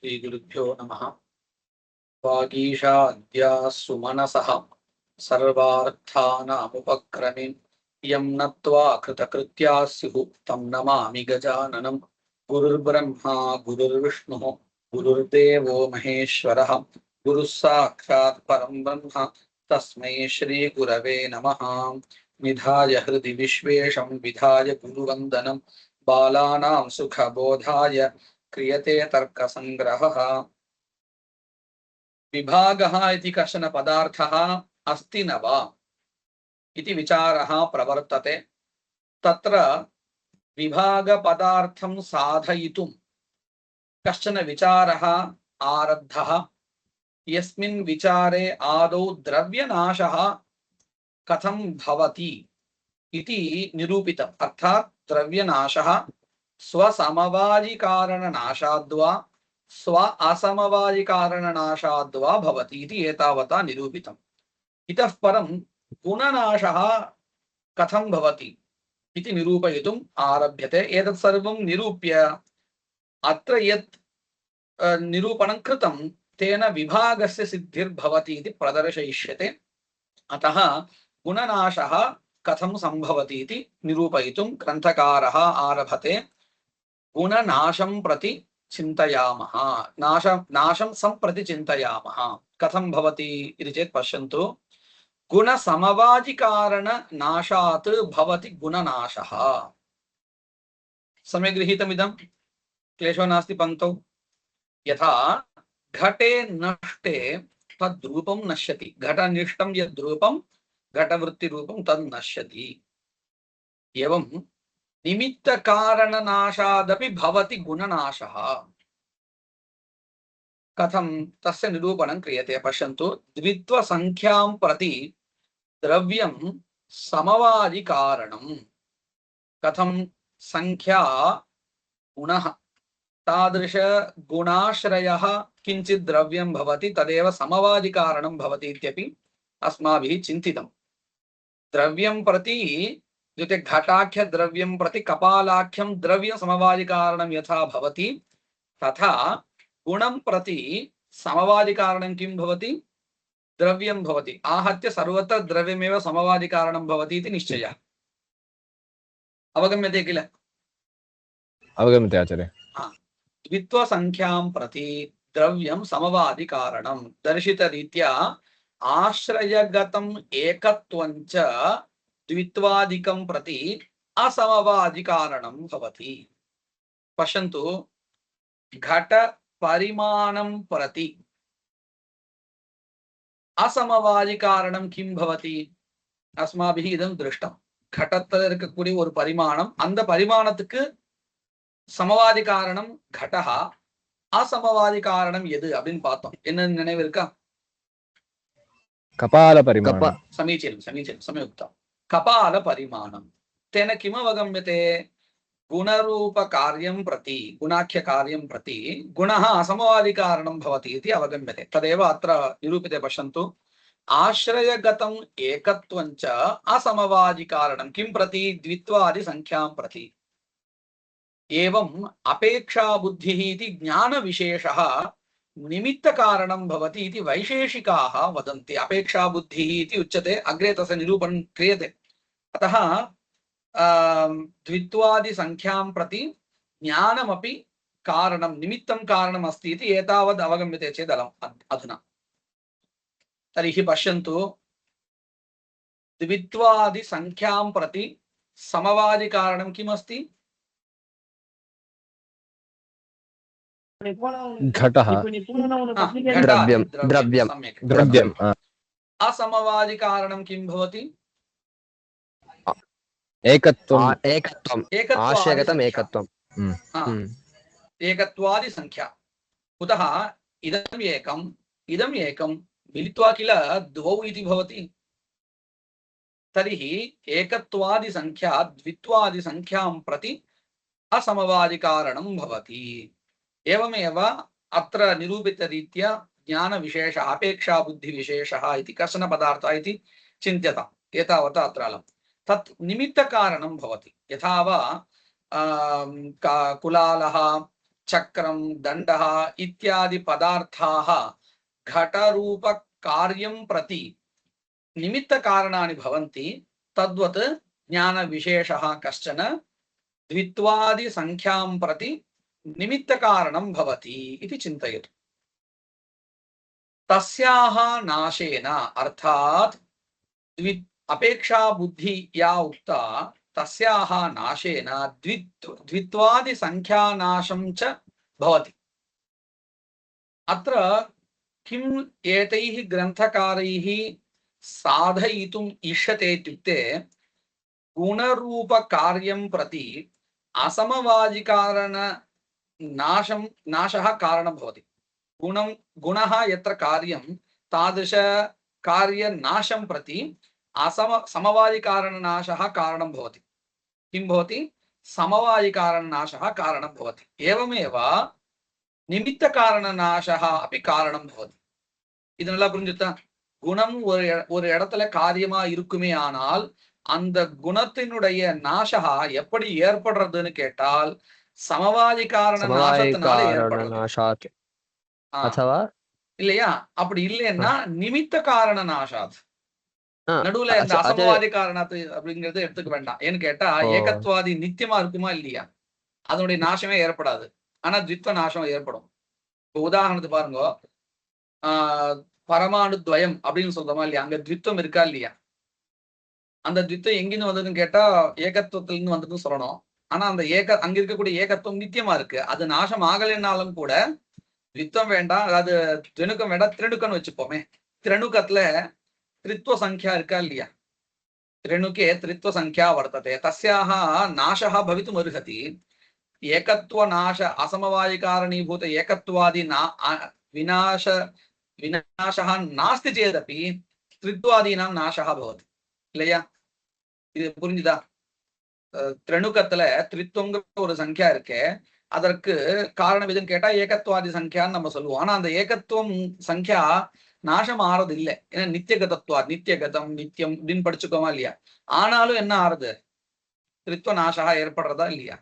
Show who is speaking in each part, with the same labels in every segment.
Speaker 1: श्रीगुरुभ्यो नमः। वागीशाद्याः सुमनसः सर्वार्थानामुपक्रमिं यं नत्वा कृतकृत्याः स्युः तं नमामि गजाननं। गुरुर्ब्रह्मा गुरुर्विष्णुः गुरुर्देवो महेश्वरः गुरुः साक्षात् परं ब्रह्म तस्मै श्रीगुरवे नमः। निधाय हृदि विश्वेशं विधाय गुरुवन्दनं बालानां सुखबोधाय क्रियते तर्कसङ्ग्रहः। विभागः इति कश्चन पदार्थः अस्ति न वा इति विचारः प्रवर्तते। तत्र विभागपदार्थं साधयितुं कश्चन विचारः आरब्धः। यस्मिन् विचारे आदौ द्रव्यनाशः कथं भवति इति निरूपितम्। अर्थात् द्रव्यनाशः स्वसमवायिकारणनाशाद्वा स्व असमवायिकारणनाशाद्वा भवति इति एतावता निरूपितम्। इतः परं गुणनाशः कथं भवति इति निरूपयितुम् आरभ्यते। एतत् सर्वं निरूप्य अत्र यत् निरूपणं कृतं तेन विभागस्य सिद्धिर्भवति इति प्रदर्शयिष्यते। अतः गुणनाशः कथं सम्भवति इति निरूपयितुं ग्रन्थकारः आरभते। गुणनाशं प्रति चिन्तयामः, नाशं सम्प्रति चिन्तयामः। कथं भवति इति चेत् पश्यन्तु। गुणसमवायिकारणनाशात् भवति गुणनाशः। सम्यक् गृहीतमिदं, क्लेशो नास्ति पङ्क्तौ। यथा घटे नष्टे तद्रूपं नश्यति। घटनिष्ठं यद्रूपं घटवृत्तिरूपं तद् नश्यति। एवं निमित्तकारणनाशादपि भवति गुणनाशः। कथं तस्य निरूपणं क्रियते पश्यन्तु। द्वित्वसंख्यां प्रति द्रव्यं समवायिकारणं। कथं संख्या गुणः तादृश गुणाश्रयः किञ्चित् द्रव्यं भवति तदेव समवायिकारणं भवति इत्यपि अस्माभिः चिन्तितं। द्रव्यं प्रति इत्युक्ते घटाख्य द्रव्यं प्रति कपालाख्यं द्रव्य समवायिकारणं यथा भवति तथा गुणं प्रति समवायिकारणं किं भवति? द्रव्यं भवति। आहत्य सर्वत्र द्रव्यमेव समवायिकारणं भवति इति निश्चयः। अवगम्यते किल?
Speaker 2: अवगम्यते आचार्य।
Speaker 1: द्वित्वसंख्यां प्रति द्रव्यं समवायिकारणं दर्शितरीत्या आश्रयगतम् एकत्वञ्च द्वित्वादिकं प्रति असमवायिकारणं भवति। पश्यन्तु, घट परिमाणं प्रति असमवायिकारणं किं भवति? अस्माभिः इदं दृष्टं। घटत्तल இருக்கக்கூடிய ஒரு பரிமாணம், அந்த பரிமாணத்துக்கு சமவாதி காரணம் घटः, असमवादी காரணம் எது அப்படினு பார்த்தோம். என்ன நினைவு இருக்கா?
Speaker 2: कपाल परिमाणं।
Speaker 1: समीचीनं समीचीनं सम्यक्। कपाल परिमाणं तेन किम् अवगम्यते? गुणरूप कार्यं प्रति गुणाख्य कार्यं प्रति गुणः असमवादी कारणं भवति इति अवगम्यते। तदेव अत्र निरूपिते। पश्यन्तु, आश्रयगतम् एकत्वञ्च असमवादी कारणं किं प्रति? द्वित्वादि संख्यां प्रति। एवं अपेक्षा बुद्धिः इति ज्ञान विशेषः निमित्त कारणं भवति इति वैशेषिकाः वदन्ति। अपेक्षा बुद्धिः इति उच्यते, अग्रे तस्य निरूपणं क्रियते। अतः द्वित्वादि संख्यां प्रति ज्ञानमपि कारणं निमित्तं कारणम् अस्ति इति एतावद् अवगम्यते चेत् अधुना तर्हि पश्यन्तु, द्वित्वादि संख्यां प्रति समवादि कारणं किमस्ति?
Speaker 2: घटः द्रव्यं द्रव्यं द्रव्यम्।
Speaker 1: असमवादि कारणं किं भवति?
Speaker 2: एकत्वम्
Speaker 1: आश्रयगतम्
Speaker 2: एकत्वम्।
Speaker 1: एकत्वादि संख्या। कुतः? इदम् एकं मिलित्वा किल द्वौ इति भवति। तर्हि एकत्वादि संख्या द्वित्वादि संख्यां प्रति असमवादि कारणं भवति। एवमेव अत्र निरूपितरीत्या ज्ञानविशेषः अपेक्षा बुद्धिविशेषः इति कश्चन पदार्थः इति चिन्त्यताम्। एतावता अत्र अलम्। तत् निमित्तकारणं भवति। यथा वा कुलालः चक्रं दण्डः इत्यादि पदार्थाः घटरूप कार्यं प्रति निमित्तकारणानि भवन्ति तद्वत् ज्ञानविशेषः कश्चन द्वित्वादि संख्यां प्रति निमित्तकारणं भवति इति चिन्तयतु। तस्याः नाशेन अर्थात् अपेक्षा बुद्धि या उक्ता तस्याः नाशेन द्वित्वादि संख्यानाशं च भवति। अत्र किम् एतैः ग्रन्थकारैः साधयितुम् इष्यते इत्युक्ते गुणरूप कार्यं प्रति असमवादिकारण नाशः कारणं भवति। गुणः यत्र कार्यं तादृश कार्यनाशं प्रति समवादिकारणनाशः कारणं भवति। किं भवति? समवादिकारणनाशः कारणं भवति। एवमेव निमित्तकारणनाशः अपि कारणं भवति। இதெல்லாம் புரிஞ்சுதா? குணம் ஒரு இடத்துல காரியமா இருக்குமே ஆனால் அந்த குணத்தினுடைய நாசகா எப்படி ஏற்படுறதுன்னு கேட்டால் சமவாதி காரண நாசத்தினால ஏற்படுறது இல்லையா? அப்படி இல்லைன்னா நிமித்த காரண நாசாத். நடுவுல இந்த அசமவாதி காரணத்து அப்படிங்கறது எடுத்துக்க வேண்டாம். ஏன்னு கேட்டா ஏகத்வாதி நித்தியமா இருக்குமா இல்லையா? அதனுடைய நாசமே ஏற்படாது. ஆனா த்வித்வ நாசம் ஏற்படும். உதாரணத்துக்கு பாருங்க, பரமாணு துவயம் அப்படின்னு சொல்றோமா இல்லையா? அங்க த்வித்வம் இருக்கா இல்லையா? அந்த த்வித்வம் எங்கிருந்து வந்ததுன்னு கேட்டா ஏகத்துவத்துல இருந்து வந்ததுன்னு சொல்லணும். ஆனா அந்த அங்க இருக்கக்கூடிய ஏகத்துவம் நித்தியமா இருக்கு. அது நாசம் ஆகலைன்னாலும் கூட த்வித்வம் வேண்டாம், அதாவது திணுக்கம் வேண்டாம், திரணுக்கன்னு வச்சுப்போமே. திரணுக்கத்துல त्रित्व संख्या இருக்கா இல்லையா? त्रिणुके त्रित्व संख्या वर्तते, तस्याः नाशः भवितुम् अर्हति। एकत्व नाश असमवायिकारणीभूत एकत्वादि विनाशः नास्ति चेदपि त्रित्वादीनां नाशः भवति இல்லையா? இது புரிஞ்சுதா? திரணுக்கத்துல திரித்துவங்கிற ஒரு சங்கியா இருக்கு. அதற்கு காரணம் எதுன்னு கேட்டா ஏகத்வாதி சங்கியான்னு நம்ம சொல்லுவோம். ஆனா அந்த ஏகத்துவம் சங்கியா நாசம் ஆறது இல்லை. ஏன்னா நித்தியகதத்துவா, நித்தியகதம் நித்தியம் அப்படின்னு படிச்சுக்கோமா இல்லையா? ஆனாலும் என்ன ஆறுது? திரித்துவ நாசகா ஏற்படுறதா இல்லையா?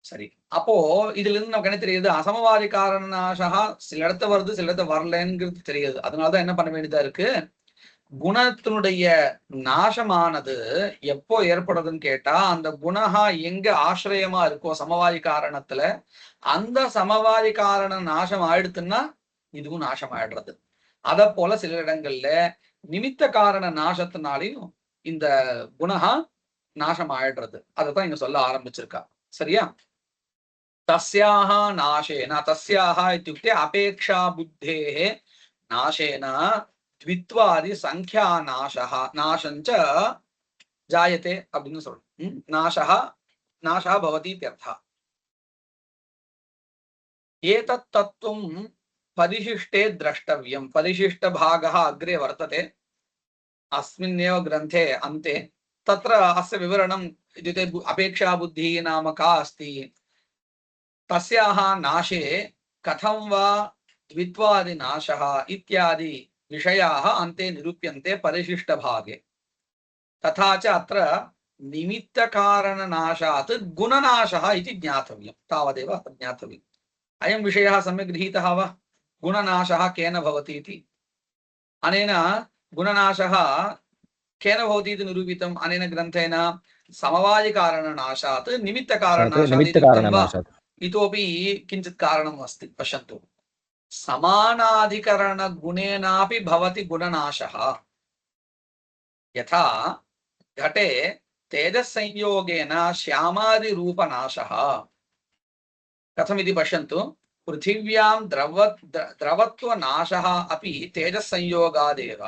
Speaker 1: சரி, அப்போ இதுல இருந்து நமக்கு என்ன தெரியுது? அசமவாதி காரண நாசகா சில இடத்த வருது, சில இடத்த வரலங்கிறது தெரியுது. அதனாலதான் என்ன பண்ண வேண்டியதா இருக்கு? குணத்தினுடைய நாசமானது எப்போ ஏற்படுறதுன்னு கேட்டா அந்த குணஹா எங்க ஆசிரியமா இருக்கோ சமவாதி காரணத்துல அந்த சமவாதி காரண நாசம் ஆயிடுத்துன்னா இதுவும் நாசம் ஆயிடுறது. அத போல சில இடங்கள்ல நிமித்த காரண நாசத்தினாலையும் இந்த குணஹா நாசம் ஆயிடுறது. அதைத்தான் இங்க சொல்ல ஆரம்பிச்சிருக்கா. சரியா? தஸ்யாஹ நாசேன, தஸ்யாஹ இत्युक्ते அபேக்ஷா புத்தேஹ நாசேன द्वित्वादि संख्या नाशञ्च जायते அப்படின்னு சொல்றோம். नाशः भवति इत्यर्थः। एतत् तत्त्वं परिशिष्टे द्रष्टव्यं। परिशिष्टभागः अग्रे वर्तते अस्मिन्नेव ग्रन्थे अन्ते। तत्र अस्य विवरणम् इत्युक्ते अपेक्षा बुद्धिः नाम का अस्ति, तस्याः नाशे कथं वा द्वित्वादि नाशः इत्यादि विषयाः अन्ते निरूप्यन्ते परिशिष्टभागे। तथा च अत्र निमित्तकारणनाशात् गुणनाशः इति ज्ञातव्यं। तावदेव ज्ञातव्यम्। अयं विषयः सम्यक् गृहीतः वा? गुणनाशः केन भवति इति। अनेन गुणनाशः केन भवति इति निरूपितम् अनेन ग्रन्थेन समवायिकारणनाशात् निमित्तकारणनाशात्। इतोपि किञ्चित् कारणम् अस्ति, पश्यन्तु। समानाधिकरण गुणेनापि भवति गुणनाशः। यथा घटे तेजस्संयोगेन श्यामादि रूपनाशः। कथमिति पश्यन्तु। पृथिव्यां द्रवत्वनाशः अपि तेजस्संयोगादेव।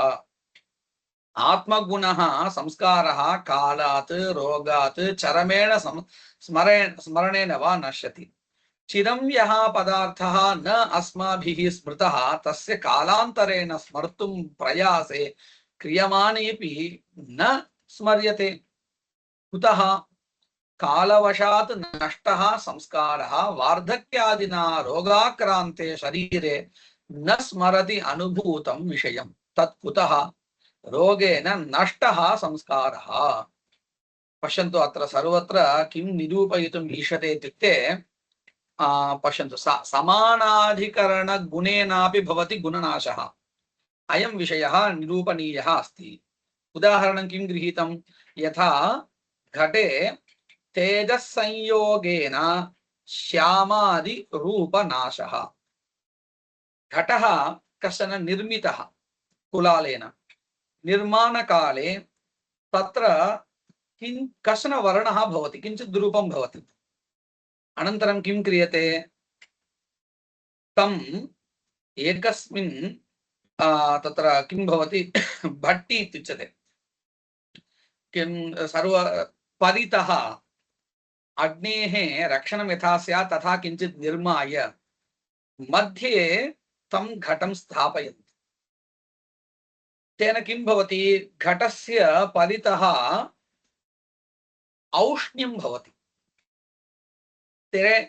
Speaker 1: आत्मगुणः संस्कारः कालात् रोगात् चरमेण स्मरणेन वा नश्यति। चिरं यः पदार्थः न अस्माभिः स्मृतः तस्य कालान्तरेण स्मर्तुं प्रयासे क्रियमाणेऽपि न स्मर्यते। कुतः? कालवशात् नष्टः संस्कारः वार्धक्यादिना रोगाक्रान्ते शरीरे न स्मरति अनुभूतं विषयं। तत् कुतः? रोगेन नष्टः संस्कारः। पश्यन्तु, अत्र सर्वत्र किं निरूपयितुम् ईशते इत्युक्ते पश्यन्तु समानाधिकरणगुणेनापि भवति गुणनाशः अयं विषयः निरूपणीयः अस्ति उदाहरणं किं गृहीतं यथा घटे तेजस्संयोगेन श्यामादि रूपनाशः घटः कश्चन निर्मितः कुलालेन निर्माणकाले तत्र कश्चन वर्णः भवति किञ्चित् रूपं भवति अनन्तरं किं क्रियते तम् एकस्मिन् तत्र किं भवति भट्टी इत्युच्यते किं सर्व परितः अग्नेः रक्षणं यथा स्यात् तथा किञ्चित् निर्माय मध्ये तं घटं स्थापयन्ति तेन किं भवति घटस्य परितः औष्ण्यं भवति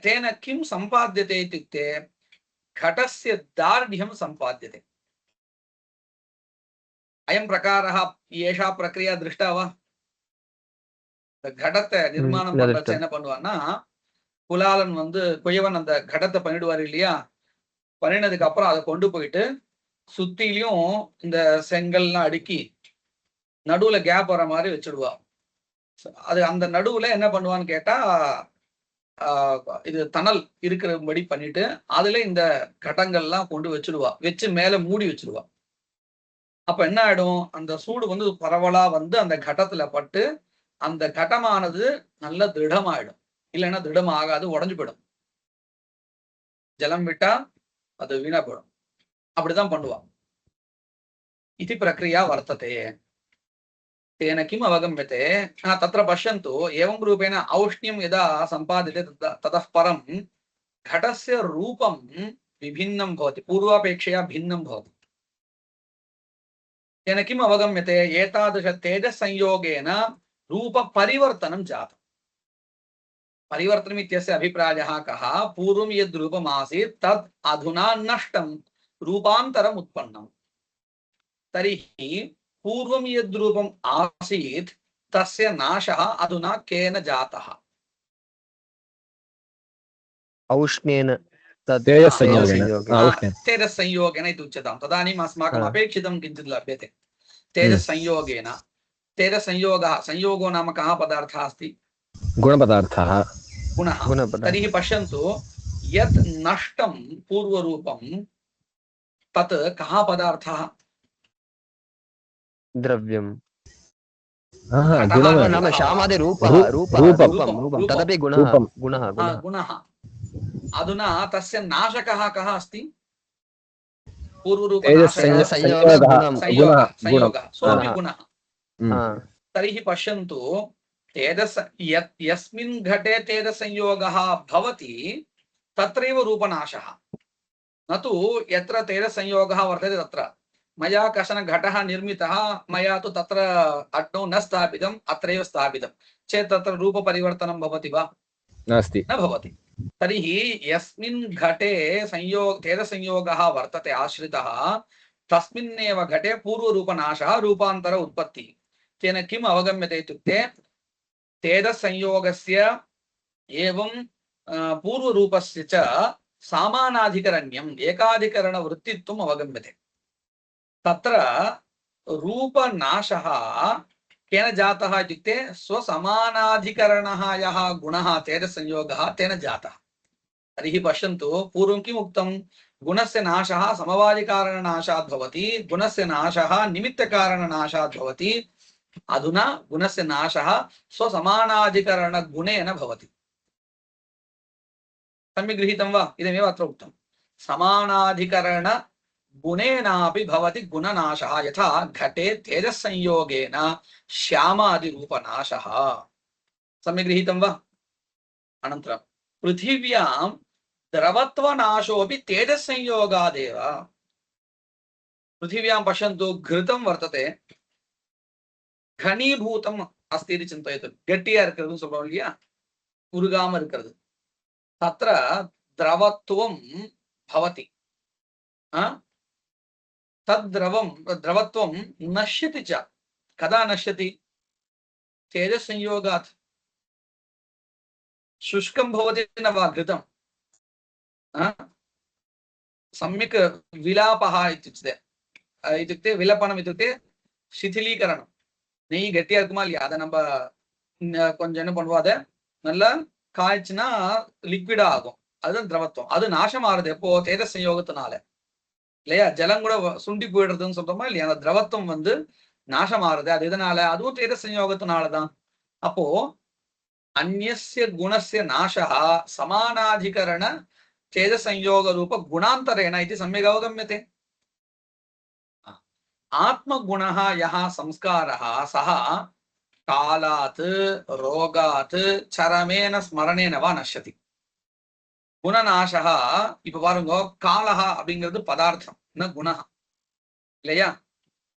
Speaker 1: तेन किं सम्पाद्यते इत्युक्ते घटस्य दार्ढ्यं सम्पाद्यते अयं प्रकारः एषा प्रक्रिया दृष्टा वा घटத்தை நிர்மாணம் பண்றச்ச என்ன பண்ணுவான்னா குலாலன் வந்து குயவன் அந்த கடத்தை பண்ணிடுவார் இல்லையா பண்ணினதுக்கு அப்புறம் அதை கொண்டு போயிட்டு சுத்திலையும் இந்த செங்கல்லாம் அடுக்கி நடுவுல கேப் வர மாதிரி வச்சிடுவா அது அந்த நடுவுல என்ன பண்ணுவான்னு கேட்டா இது தணல் இருக்கிறபடி பண்ணிட்டு அதுல இந்த கடங்கள்லாம் கொண்டு வச்சிடுவா வச்சு மேல மூடி வச்சிடுவா அப்ப என்ன ஆயிடும் அந்த சூடு வந்து பரவலா வந்து அந்த கடத்துல பட்டு அந்த கடமானது நல்ல திடமாயிடும் இல்லைன்னா திடம் ஆகாது உடஞ்சு போயிடும் ஜலம் விட்டா அது வீணா போயிடும் அப்படிதான் பண்ணுவா इति प्रक्रिया वर्तते तेन किम् अवगम्यते तत्र पश्यन्तु एवं रूपेण औष्ण्यं यदा सम्पाद्यते ततः परं घटस्य रूपं विभिन्नं भवति पूर्वापेक्षया भिन्नं भवति तेन किम् अवगम्यते एतादृश तेजस्संयोगेन रूपपरिवर्तनं जातम् परिवर्तनम् इत्यस्य अभिप्रायः कः पूर्वं यद् रूपम् आसीत् तद् अधुना नष्टं रूपान्तरम् उत्पन्नम् तर्हि पूर्वं यद् रूपम् आसीत् तस्य नाशः अधुना केन जातः
Speaker 2: औष्ण्येन
Speaker 1: तेजस्संयोगेन इति उच्यताम् तदानीम् अस्माकम् अपेक्षितं किञ्चित् लभ्यते तेजस्संयोगेन तेजस्संयोगः संयोगो नाम कः पदार्थः अस्ति
Speaker 2: गुणपदार्थः
Speaker 1: गुणः तर्हि पश्यन्तु यत् नष्टं पूर्वरूपं तत् कः पदार्थः
Speaker 2: द्रव्यं
Speaker 3: नाम श्यामादि रूपः तदपि गुणः
Speaker 1: गुणः अधुना तस्य नाशकः कः अस्ति पूर्वरूपनाशकः सोऽपि गुणः तर्हि पश्यन्तु यस्मिन् घटे तेजसंयोगः भवति तत्रैव रूपनाशः न तु यत्र तेजसंयोगः वर्तते तत्र मया कश्चन घटः निर्मितः मया तु तत्र अग्नौ न स्थापितम् अत्रैव स्थापितं चेत् तत्र रूपपरिवर्तनं भवति वा
Speaker 2: नास्ति
Speaker 1: न भवति तर्हि यस्मिन् घटे तेजसंयोगः वर्तते आश्रितः तस्मिन्नेव घटे पूर्वरूपनाशः रूपान्तर उत्पत्तिः तेन किम् अवगम्यते इत्युक्ते तेजसंयोगस्य एवं पूर्वरूपस्य च सामानाधिकरण्यम् एकाधिकरणवृत्तित्वम् अवगम्यते तत्र रूपनाशः केन जातः इत्युक्ते स्वसमानाधिकरणः यः गुणः तेजसंयोगः तेन जातः तर्हि पश्यन्तु पूर्वं किम् उक्तं गुणस्य नाशः समवायिकारणनाशात् भवति गुणस्य नाशः निमित्तकारणनाशात् भवति अधुना गुणस्य नाशः स्वसमानाधिकरणगुणेन भवति सम्यक् गृहीतं वा इदमेव अत्र उक्तं समानाधिकरण गुणेनापि भवति गुणनाशः यथा घटे तेजस्संयोगेन श्यामादिरूपनाशः सम्यक् गृहीतं वा अनन्तरं पृथिव्यां द्रवत्वनाशोऽपि तेजस्संयोगादेव पृथिव्यां पश्यन्तु घृतं वर्तते घनीभूतम् अस्ति इति चिन्तयतु गट्टिया इरुक्किरदु सोल्रोम इल्लैया उरुगाम इरुक्किरदु तत्र द्रवत्वं भवति द्रवत्वं नश्यति च कदा नश्यति तेजसंयोगात् शुष्कं भवति न वा घृतं सम्यक् विलापः इत्युक्ते विलपनम् इत्युक्ते शिथिलीकरणம். நெய் கெட்டியா இருக்குமா இல்லையா, அதை நம்ம கொஞ்சம் என்ன பண்ணுவோம், அதை நல்லா காய்ச்சினா லிக்விடா ஆகும், அதுதான் திரவத்துவம். அது நாசமாறுது எப்போ, தேஜஸ் சம்யோகத்தினால இல்லையா. ஜலம் கூட சுண்டி போயிடுறதுன்னு சொல்றோமா இல்லையா, அந்த திரவத்துவம் வந்து நாசமாறுது. அது எதனால, அதுவும் தேஜஸ் சம்யோகத்தினாலதான். அப்போ அந்நிய குணஸ்ய நாசः சமானாதிகரண तेजस संयोग रूप गुणांतरेण इति सम्यक् अवगम्यते. आत्मगुणः यः संस्कारः सः कालात् रोगात् चरमेण स्मरणेन वा नश्यति. गुणनाशः இப்ப பாருங்க, காலஹ அப்படிங்கிறது பதார்த்தம், ந குணஹ இல்லையா.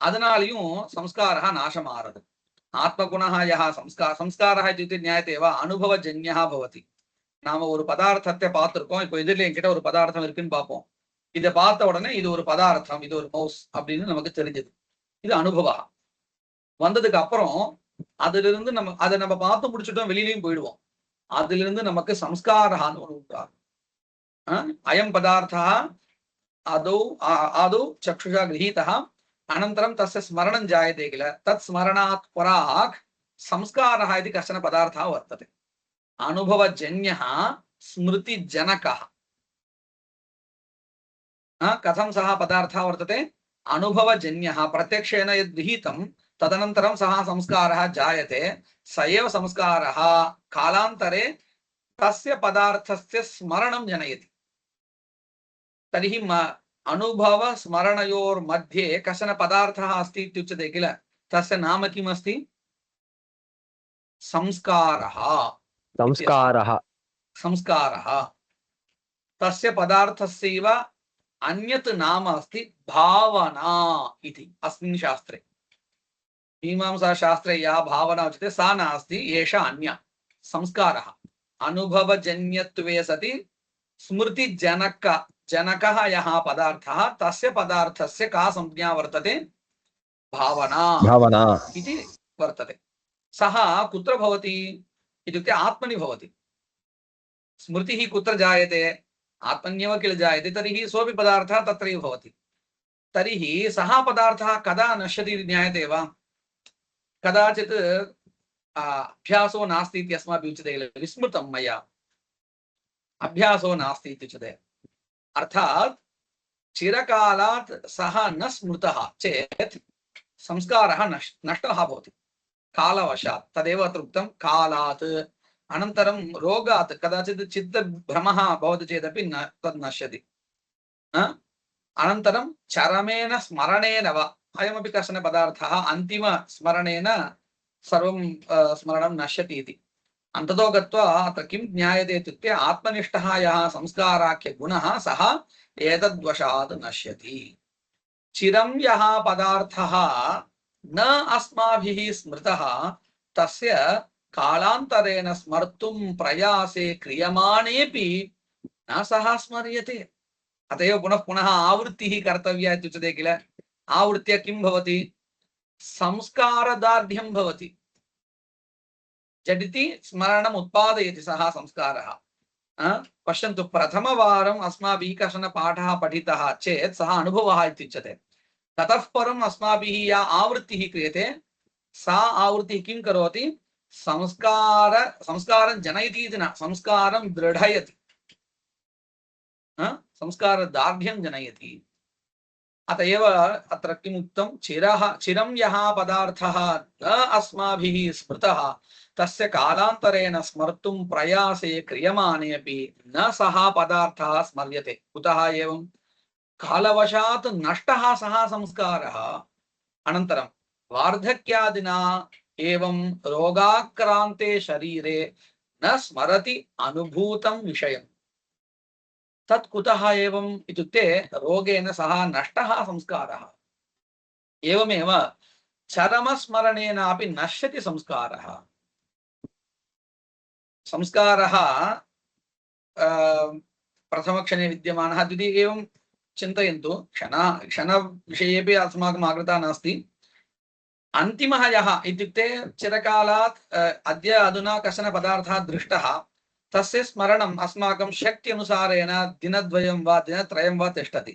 Speaker 1: அதனாலயும் சம்ஸ்காரः நாசமாறுது. आत्मगुणः यः संस्कारः इत्युक्ते ज्ञायते वा अनुभवजन्यः भवति. நாம ஒரு பதார்த்தத்தை பார்த்திருக்கோம். இப்போ எதிரில் என்கிட்ட ஒரு பதார்த்தம் இருக்குன்னு பார்ப்போம். இதை பார்த்த உடனே இது ஒரு பதார்த்தம், இது ஒரு மவுஸ் அப்படின்னு நமக்கு தெரிஞ்சது. இது அனுபவம். வந்ததுக்கு அப்புறம் அதுல இருந்து நம்ம பார்த்து முடிச்சுட்டோம், வெளியிலையும் போயிடுவோம். அதுல இருந்து நமக்கு சம்ஸ்காரஹான்னு ஒன்று உண்டாகும். அயம் பதார்த்தா ஆதௌ சக்ஷுஷா கிரஹீதः अनन्तरं तस्य स्मरणं जायते किल, तत् स्मरणात् पराक् संस्कारः इति कश्चन पदार्थः वर्तते. अनुभवजन्यः स्मृतिजनकः. कथं सः पदार्थः वर्तते, अनुभवजन्यः. प्रत्यक्षेण यद् गृहीतं तदनन्तरं सः संस्कारः जायते. स एव संस्कारः कालान्तरे तस्य पदार्थस्य स्मरणं जनयति. तर्हि अनुभव स्मरणयोर्मध्ये कश्चन पदार्थः अस्ति इत्युच्यते किल, तस्य नाम किम् अस्ति, संस्कारः. संस्कारः तस्य पदार्थस्यैव अन्यत् नाम अस्ति भावना इति. अस्मिन् शास्त्रे मीमांसा शास्त्रे या भावना उच्यते सा नास्ति, एषा अन्या. संस्कारः अनुभवजन्यत्वे सति स्मृतिजनकः यः पदार्थः, तस्य पदार्थस्य का संज्ञा वर्तते, भावना इति वर्तते. सः कुत्र भवति इत्युक्ते आत्मनि भवति. स्मृतिः कुत्र जायते, आत्मन्येव किल जायते. तर्हि सोऽपि पदार्थः तत्रैव भवति. तर्हि सः पदार्थः कदा नश्यति इति ज्ञायते वा. कदाचित् अभ्यासो नास्ति इति अस्माभिः उच्यते किल, विस्मृतं मया, अभ्यासो नास्ति इति उच्यते. अर्थात् चिरकालात् सः न स्मृतः चेत् संस्कारः नष्टः भवति कालवशात्. तदेव अत्र उक्तं कालात्. अनन्तरं रोगात्, कदाचित् चित्तभ्रमः भवति चेदपि तद् नश्यति. अनन्तरं चरमेण स्मरणेन वा, अयमपि कश्चन पदार्थः अन्तिम स्मरणेन सर्वं स्मरणं नश्यति इति. अन्ततो गत्वा अत्र किं ज्ञायते इत्युक्ते आत्मनिष्ठः यः संस्काराख्य गुणः सः एतद्वशात् नश्यति. चिरं यः पदार्थः न अस्माभिः स्मृतः तस्य कालान्तरेण स्मर्तुं प्रयासे क्रियमाणेपि न सः स्मर्यते. अतएव पुनः पुनः आवृत्तिः कर्तव्या इत्युच्यते किल. आवृत्त्या किं भवति, संस्कारदार्ढ्यं भवति. झटिति स्मरणम् उत्पादयति सः संस्कारः. पश्यन्तु, प्रथमवारम् अस्माभिः कश्चन पाठः पठितः चेत् सः अनुभवः इत्युच्यते. ततः परम् अस्माभिः या आवृत्तिः क्रियते सा आवृत्तिः किं करोति, संस्कारं जनयति इति न, संस्कारं दृढयति, संस्कारदार्ढ्यं जनयति. अत एव अत्र किम् उक्तं, चिरं यः पदार्थः न अस्माभिः स्मृतः तस्य कालान्तरेण स्मर्तुं प्रयासे क्रियमाणेऽपि न सः पदार्थः स्मर्यते. कुतः एवं, कालवशात् नष्टः सः संस्कारः. अनन्तरं वार्धक्यादिना एवं रोगाक्रान्ते शरीरे न स्मरति अनुभूतं विषयम्. तत् कुतः एवम् इत्युक्ते रोगेण सः नष्टः संस्कारः. एवमेव चरमस्मरणेनापि नश्यति संस्कारः. संस्कारः प्रथमक्षणे विद्यमानः, द्वितीय एवं चिन्तयन्तु. क्षणविषयेपि अस्माकम् आकृता नास्ति. अन्तिमः यः इत्युक्ते चिरकालात् अद्य अधुना कश्चन पदार्थः दृष्टः, तस्य स्मरणम् अस्माकं शक्त्यनुसारेण दिनद्वयं वा दिनत्रयं वा तिष्ठति।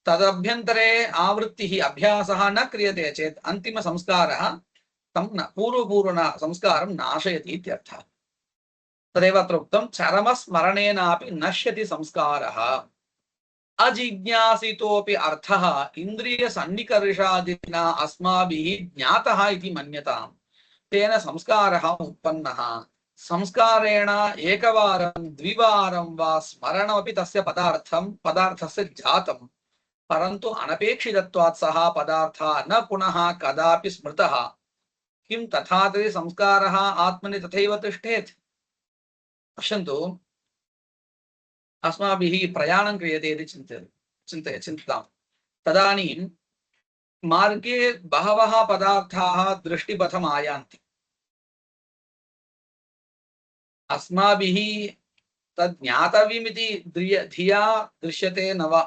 Speaker 1: तदभ्यन्तरे आवृत्तिः अभ्यासः न क्रियते चेत् अन्तिमसंस्कारः तं पूर्वपूर्ण संस्कारं नाशयति इत्यर्थः। तदेव अत्र उक्तं चरमस्मरणेनापि नश्यति संस्कारः। अजिज्ञासितोऽपि अर्थः इन्द्रियसन्निकर्षादिना अस्माभिः ज्ञातः इति मन्यताम्। तेन संस्कारः उत्पन्नः। संस्कारेण एकवारं द्विवारं वा स्मरणमपि तस्य पदार्थस्य जातं, परन्तु अनपेक्षितत्वात् सः पदार्थः न पुनः कदापि स्मृतः। किं तथा तर्हि संस्कारः आत्मनि तथैव तिष्ठेत्? पश्यन्तु, अस्माभिः प्रयाणं क्रियते इति चिन्ताम्। तदानीं मार्गे बहवः पदार्थाः दृष्टिपथम् आयान्ति। अस्माभिः तद् ज्ञातव्यमिति धिया दृश्यते न वा?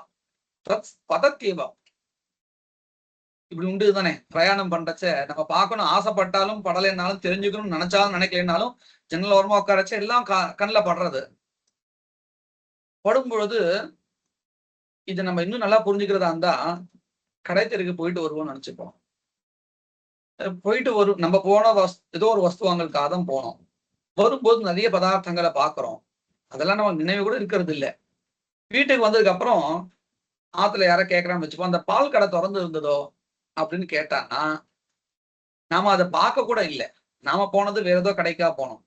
Speaker 1: तत् पतत्येव। இப்படி உண்டு தானே? பிரயாணம் பண்றச்ச நம்ம பார்க்கணும் ஆசைப்பட்டாலும் படலைன்னாலும் தெரிஞ்சுக்கணும்னு நினைச்சாலும் நினைக்கலைன்னாலும் ஜன்னல் ஓரமா உட்காரச்ச எல்லாம் கண்ணில் படுறது. படும் பொழுது இதை நம்ம இன்னும் நல்லா புரிஞ்சுக்கிறதா இருந்தா கடை தெருக்கு போயிட்டு வருவோம்னு நினைச்சுப்போம். போயிட்டு வரும் நம்ம போன ஏதோ ஒரு வஸ்து வாங்கலுக்காக தான் போனோம். வரும்போது நிறைய பதார்த்தங்களை பார்க்குறோம். அதெல்லாம் நம்ம நினைவு கூட இருக்கிறது இல்லை. வீட்டுக்கு வந்ததுக்கு அப்புறம் ஆத்துல யாரை கேட்கறான்னு வச்சுப்போம், அந்த பால் கடை திறந்து இருந்ததோ அப்படின்னு கேட்டான்னா நாம அதை பார்க்க கூட இல்லை. நாம போனது வேற ஏதோ கடைக்கா போனோம்.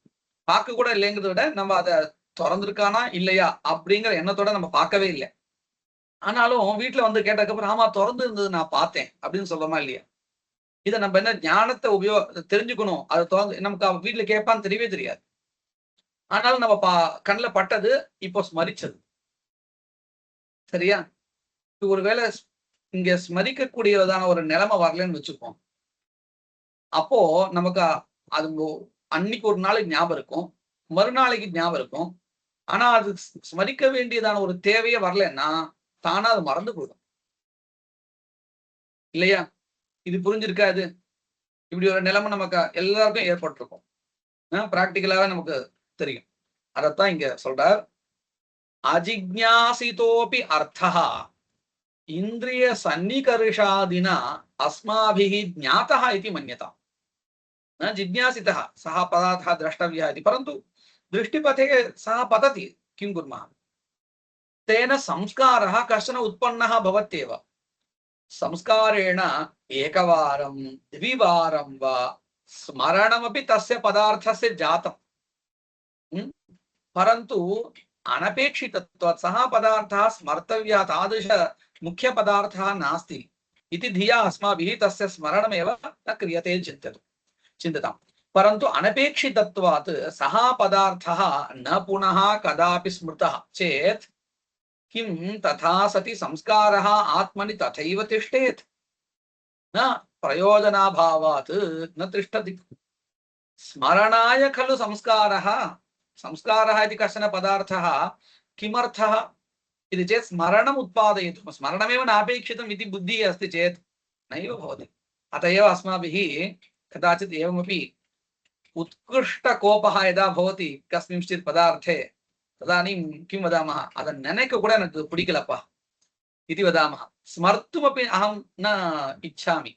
Speaker 1: பார்க்க கூட இல்லைங்கிறத விட நம்ம அதை திறந்திருக்கானா இல்லையா அப்படிங்கிற எண்ணத்தோட நம்ம பார்க்கவே இல்லை. ஆனாலும் வீட்டுல வந்து கேட்டதுக்கப்புறம் ஆமா திறந்து இருந்தது நான் பார்த்தேன் அப்படின்னு சொல்றோமா இல்லையா? இதை நம்ம என்ன ஞானத்தை தெரிஞ்சுக்கணும். அதை திறந்து நமக்கு வீட்டுல கேட்பான்னு தெரியவே தெரியாது. ஆனாலும் நம்ம கண்ணில் பட்டது இப்போ ஸ்மரிச்சது. சரியா? ஒருவேளை இங்க ஸ்மரிக்கக்கூடியதான ஒரு நிலைமை வரலன்னு வச்சுப்போம். அப்போ நமக்கு அது அன்னைக்கு ஒரு நாளைக்கு ஞாபகம் இருக்கும், மறுநாளைக்கு ஞாபகம் இருக்கும். ஆனா அது ஸ்மரிக்க வேண்டியதான ஒரு தேவையே வரலன்னா தானா அது மறந்து போயிடும் இல்லையா? இது புரிஞ்சிருக்காது. இப்படி ஒரு நிலைமை நமக்கு எல்லாருக்கும் ஏற்பட்டிருக்கும். பிராக்டிக்கலாவே நமக்கு தெரியும். அதத்தான் இங்க சொல்றார். அஜிக்ஞாசிதோபி அர்த்தः இந்திரிய சன்னிகர்ஷாதினா अस्माभिः ज्ञातः इति मन्यताम्। न जिज्ञासितः सः पदार्थः द्रष्टव्यः इति, परन्तु दृष्टिपथे सः पतति। किं कुर्मः? तेन संस्कारः कश्चन उत्पन्नः भवत्येव। संस्कारेण एकवारं द्विवारं वा स्मरणमपि तस्य पदार्थस्य जातम्, परन्तु अनपेक्षितत्वात् सः पदार्थः स्मर्तव्यः तादृश मुख्य पदार्थः नास्ति इति धिया अस्माभिः तस्य स्मरणमेव न क्रियते चिन्तताम्। परन्तु अनपेक्षितत्वात् सः पदार्थः न पुनः कदापि स्मृतः चेत् किं तथा सति संस्कारः आत्मनि तथैव तिष्ठेत्? न प्रयोजनाभावात् न तिष्ठति। स्मरणाय खलु संस्कारः। संस्कारः इति कश्चन पदार्थः किमर्थः इति चेत् स्मरणम् उत्पादयितुं। स्मरणमेव नापेक्षितम् इति बुद्धिः अस्ति चेत् नैव भवति। अत एव अस्माभिः कदाचित् एवमपि उत्कृष्टकोपः यदा भवति कस्मिंश्चित् पदार्थे तदानीं किं वदामः, अदन् नेनक्कु कूड एनक्कु पिडिकलप्पा इति वदामः। स्मर्तुमपि अहं न इच्छामि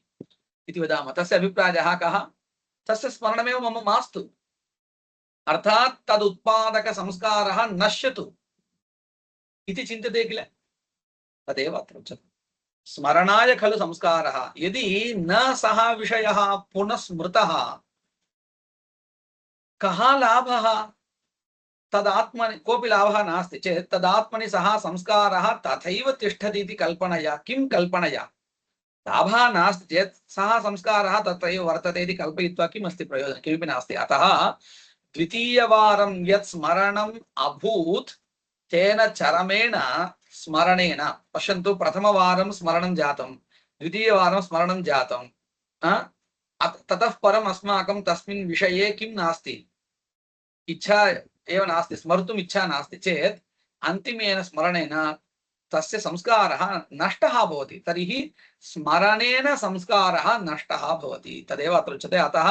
Speaker 1: इति वदामः। तस्य अभिप्रायः कः? तस्य स्मरणमेव मम मास्तु, अर्थात् तदुत्पादक संस्कारः नश्यतु इति चिन्त्यते किल? तदेव अत्र उच्यते। स्मरणाय खलु संस्कारः। यदि न सः विषयः पुनः स्मृतः कः लाभः? तदात्मनि कोऽपि लाभः नास्ति चेत् तदात्मनि सः संस्कारः तथैव तिष्ठति इति कल्पनया। किं कल्पनया? लाभः नास्ति चेत् सः संस्कारः तत्रैव वर्तते इति कल्पयित्वा किम् अस्ति प्रयोजनं? किमपि नास्ति। अतः द्वितीयवारं यत् स्मरणम् अभूत् तेन चरमेण स्मरणेन, पश्यन्तु, प्रथमवारं स्मरणं जातं, द्वितीयवारं स्मरणं जातं, ततः परम् अस्माकं तस्मिन् विषये किं नास्ति, इच्छा एव नास्ति, स्मर्तुम् इच्छा नास्ति चेत् अन्तिमेन स्मरणेन तस्य संस्कारः नष्टः भवति। तर्हि स्मरणेन संस्कारः नष्टः भवति। तदेव अत्र उच्यते। अतः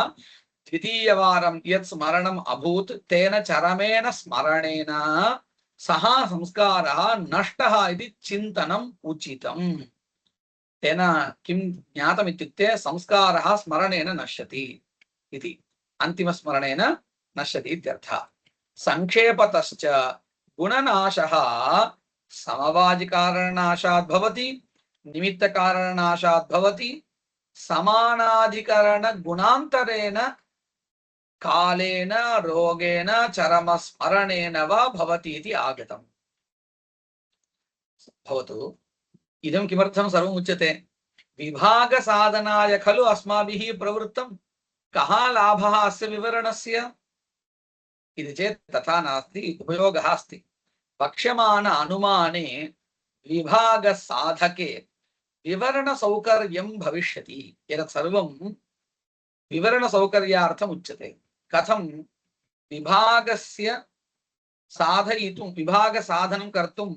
Speaker 1: द्वितीयवारं यत् स्मरणम् अभूत् तेन चरमेण स्मरणेन सः संस्कारः नष्टः इति चिन्तनम् उचितम्। तेन किं ज्ञातम् इत्युक्ते संस्कारः स्मरणेन नश्यति इति, अन्तिमस्मरणेन नश्यति इत्यर्थः। संक्षेपतश्च गुणनाशः समवाजिकारणनाशात् भवति, निमित्तकारणनाशात् भवति, समानाधिकरण गुणान्तरेण कालेन रोगेण चरमस्मरणेन वा भवति इति आगतम्। भवतु इदं किमर्थं सर्वम् उच्यते? विभागसाधनाय खलु अस्माभिः प्रवृत्तं। कः लाभः अस्य विवरणस्य इति चेत् तथा नास्ति, उपयोगः अस्ति। वक्ष्यमाण अनुमाने विभागसाधके विवरणसौकर्यं भविष्यति। एतत् सर्वं विवरणसौकर्यार्थम् उच्यते। कथं विभागस्य साधयितुं, विभागसाधनं कर्तुं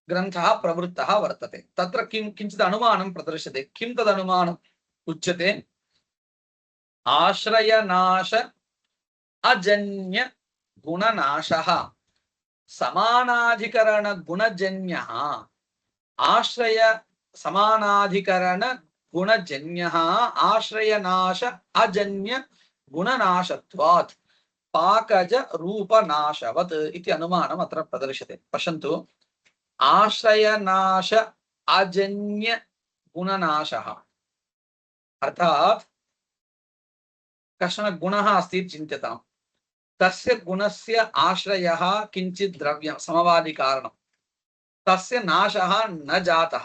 Speaker 1: ग्रन्थः प्रवृत्तः वर्तते। तत्र किञ्चित् अनुमानं प्रदर्श्यते। किं तदनुमानम् उच्यते? आश्रयनाश अजन्य गुणनाशः समानाधिकरण गुणजन्यः, आश्रय समानाधिकरण गुणजन्यः आश्रयनाश अजन्य गुणनाशत्वात् पाकज रूपनाशवत् इति अनुमानम् अत्र प्रदर्श्यते। पश्यन्तु, आश्रयनाश अजन्य गुणनाशः अर्थात् कश्चन गुणः अस्ति चिन्त्यताम्, तस्य गुणस्य आश्रयः किञ्चित् द्रव्यं समवादिकारणं, तस्य नाशः न जातः।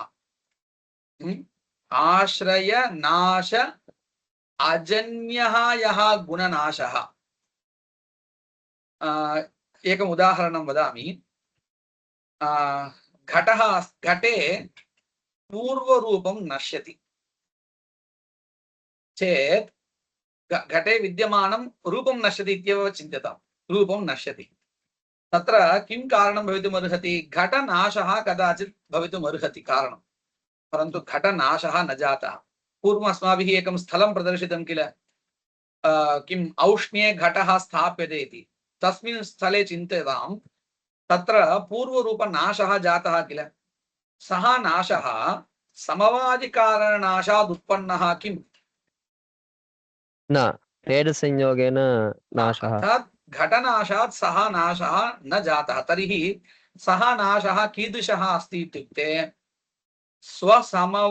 Speaker 1: आश्रय नाश अजन्यः यः गुणनाशः, एकम् उदाहरणं वदामि। घटे पूर्वरूपं नश्यति चेत् घटे विद्यमानं रूपं नश्यति इत्येव चिन्त्यताम्। रूपं नश्यति, तत्र किं कारणं भवितुमर्हति? घटनाशः कदाचित् भवितुमर्हति कारणं, परन्तु घटनाशः न जातः। पूर्वम् अस्माभिः एकं स्थलं प्रदर्शितं किल, किम् औष्ण्ये घटः स्थाप्यते इति। तस्मिन् स्थले चिन्तयतां, तत्र पूर्वरूपनाशः जातः किल। सः नाशः समवादिकारणनाशात् उत्पन्नः किम्?
Speaker 3: न भेदसंयोगेन नाशः।
Speaker 1: अर्थात् घटनाशात् सः नाशः न जातः। तर्हि सः नाशः कीदृशः अस्ति इत्युक्ते स्वसमवादिकारणनाश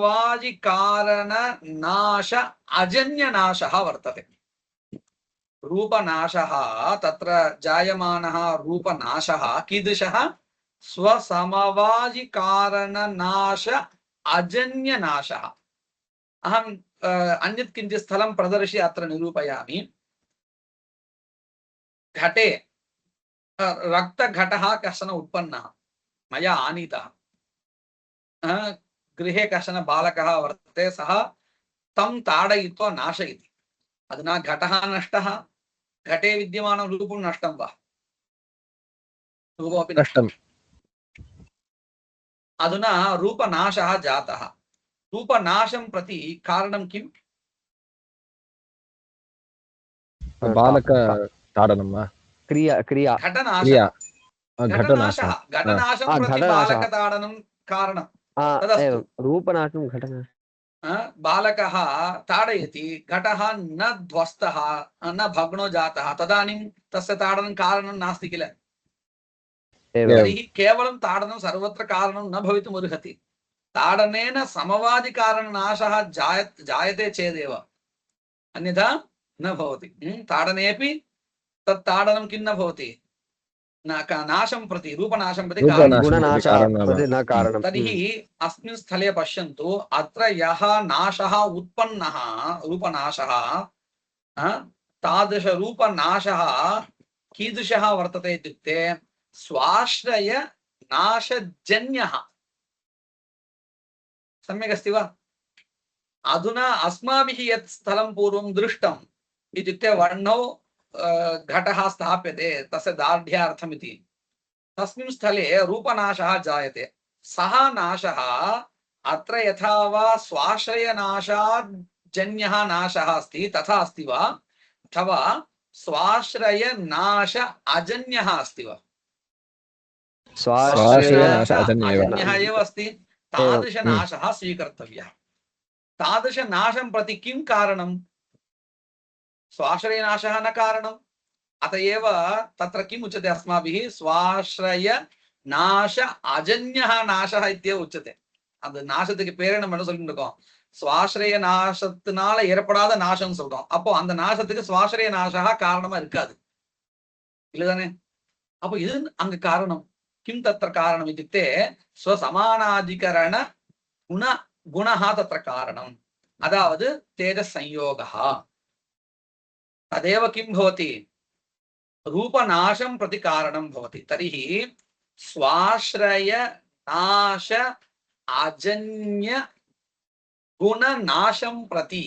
Speaker 1: अजन्यनाशः वर्तते। रूपनाशः, तत्र जायमानः रूपनाशः कीदृशः? स्वसमवादिकारणनाश अजन्यनाशः। अहम् अन्यत् किञ्चित् स्थलं प्रदर्श्य अत्र निरूपयामि। घटे रक्तघटः कश्चन उत्पन्नः, मया आनीतः। गृहे कश्चन बालकः वर्तते, सः तं ताडयित्वा नाशयति। अधुना घटः नष्टः, घटे विद्यमानं रूपं नष्टं वा? रूपमपि नष्टम्। अधुना रूपनाशः जातः। रूपनाशं प्रति कारणं किम्?
Speaker 2: बालकताडनं वा?
Speaker 3: क्रिया क्रिया
Speaker 1: घटनाशः।
Speaker 2: घटनाशः।
Speaker 1: घटनाशं प्रति बालकताडनं कारणं तदस्तु।
Speaker 3: रूपनाशं घटनाशः।
Speaker 1: बालकः ताडयति, घटः न ध्वस्तः न भग्नो जातः, तदानीं तस्य ताडनं कारणं नास्ति किल। तर्हि केवलं ताडनं सर्वत्र कारणं न भवितुमर्हति। ताडनेन समवादिकारणनाशः जायते चेदेव, अन्यथा न भवति। ताडनेपि तत् ताडनं किं न भवति, नाशं प्रति, रूपनाशं प्रति कारणं। तर्हि अस्मिन् स्थले पश्यन्तु, अत्र यः नाशः उत्पन्नः रूपनाशः, तादृशरूपनाशः कीदृशः वर्तते इत्युक्ते स्वाश्रय नाशजन्यः। सम्यक् अस्ति वा? अधुना अस्माभिः यत् स्थलं पूर्वं दृष्टम् इत्युक्ते वर्णौ घटः स्थाप्यते तस्य दार्ढ्यार्थमिति, तस्मिन् स्थले रूपनाशः जायते। सः नाशः अत्र यथा वा स्वाश्रयनाशात् जन्यः नाशः अस्ति तथा अस्ति वा? अथवा स्वाश्रय नाश अजन्यः अस्ति वा?
Speaker 2: स्वाश्रयनाश अजन्यः
Speaker 1: अजन्यः एव अस्ति। तादृशनाशः स्वीकर्तव्यः। तादृशनाशं प्रति किं कारणं? स्वाश्रयनाशः न कारणम्। अत एव तत्र किम् उच्यते अस्माभिः? स्वाश्रय नाश अजन्यः नाशः इत्येव उच्यते। அந்த நாசத்துக்கு பேரே நம்ம என்ன சொல்லிட்டு இருக்கோம்? சுவாசிரய நாசத்தினால ஏற்படாத நாசம் சொல்றோம். அப்போ அந்த நாசத்துக்கு சுவாசிரய நாசா காரணமா இருக்காது, இல்லதானே? அப்போ இது அங்க காரணம். किं तत्र कारणम् इत्युक्ते स्वसमानाधिकरण गुणः तत्र कारणम्, अदावद् तेजसंयोगः। तदेव किं भवति? रूपनाशं प्रति कारणं भवति। तर्हि स्वाश्रय नाश अजन्य गुणनाशं प्रति